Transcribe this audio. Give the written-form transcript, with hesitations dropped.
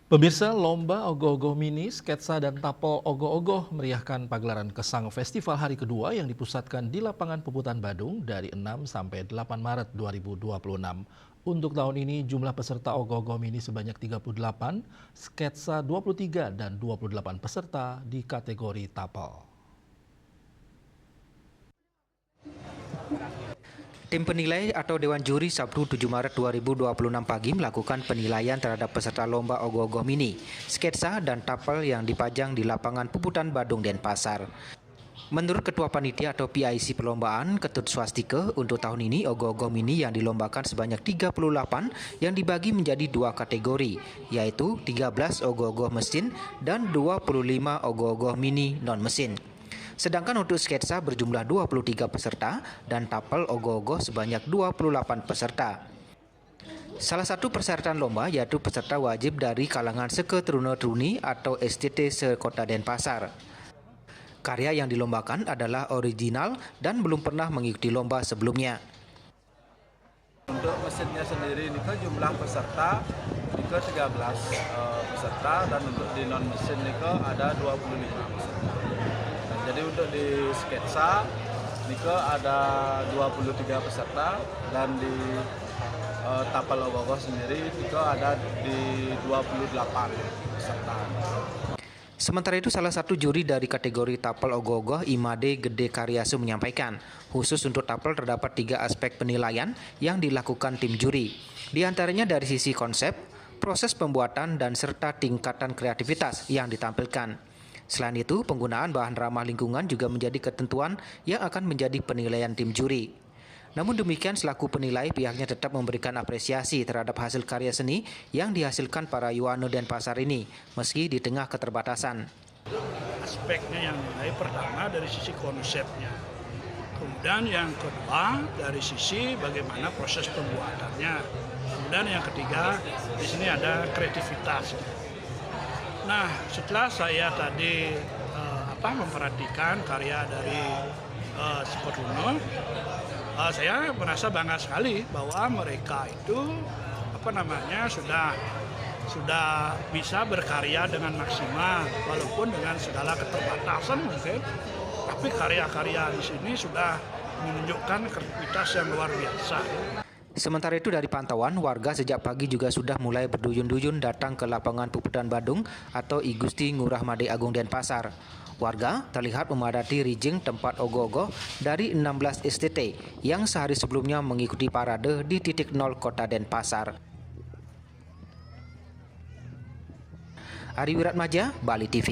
Pemirsa, lomba ogoh-ogoh mini, sketsa, dan tapel ogoh-ogoh meriahkan pagelaran Kesang Festival hari kedua yang dipusatkan di lapangan Puputan Badung dari 6 sampai 8 Maret 2026. Untuk tahun ini jumlah peserta ogoh-ogoh mini sebanyak 38, sketsa 23, dan 28 peserta di kategori tapel. Tim penilai atau Dewan Juri Sabtu 7 Maret 2026 pagi melakukan penilaian terhadap peserta lomba ogoh-ogoh mini, sketsa, dan tapel yang dipajang di lapangan Puputan Badung, Denpasar. Menurut Ketua Panitia atau PIC Perlombaan, Ketut Swastike, untuk tahun ini ogoh-ogoh mini yang dilombakan sebanyak 38 yang dibagi menjadi dua kategori, yaitu 13 ogoh-ogoh mesin dan 25 ogoh-ogoh mini non-mesin. Sedangkan untuk sketsa berjumlah 23 peserta dan tapel ogoh-ogoh sebanyak 28 peserta. Salah satu persyaratan lomba yaitu peserta wajib dari kalangan Seketeruna-Teruni atau STT se-Kota Denpasar. Karya yang dilombakan adalah original dan belum pernah mengikuti lomba sebelumnya. Untuk mesinnya sendiri ini ke jumlah peserta ini ke 13 peserta, dan untuk di non mesin ini ke ada 25 peserta. Dan jadi untuk di sketsa ini ke ada 23 peserta, dan di tapel ogoh-ogoh sendiri ini ke ada di 28 peserta. Sementara itu, salah satu juri dari kategori tapel ogoh-ogoh, Imade Gede Karyasu, menyampaikan, khusus untuk tapel terdapat 3 aspek penilaian yang dilakukan tim juri. Di antaranya dari sisi konsep, proses pembuatan, dan serta tingkatan kreativitas yang ditampilkan. Selain itu, penggunaan bahan ramah lingkungan juga menjadi ketentuan yang akan menjadi penilaian tim juri. Namun demikian, selaku penilai, pihaknya tetap memberikan apresiasi terhadap hasil karya seni yang dihasilkan para Yuano Denpasar ini, meski di tengah keterbatasan. Aspeknya yang nilai pertama dari sisi konsepnya, kemudian yang kedua dari sisi bagaimana proses pembuatannya, kemudian yang ketiga di sini ada kreativitas. Nah, setelah saya tadi memperhatikan karya dari Seketeruna, saya merasa bangga sekali bahwa mereka itu sudah bisa berkarya dengan maksimal, walaupun dengan segala keterbatasan mungkin, tapi karya-karya di sini sudah menunjukkan kreativitas yang luar biasa. Sementara itu, dari pantauan, warga sejak pagi juga sudah mulai berduyun-duyun datang ke lapangan Puputan Badung atau I Gusti Ngurah Madai Agung Denpasar. Warga terlihat memadati rijing tempat ogoh-ogoh dari 16 STT yang sehari sebelumnya mengikuti parade di titik 0 Kota Denpasar. Ari Wiratmaja, Bali TV.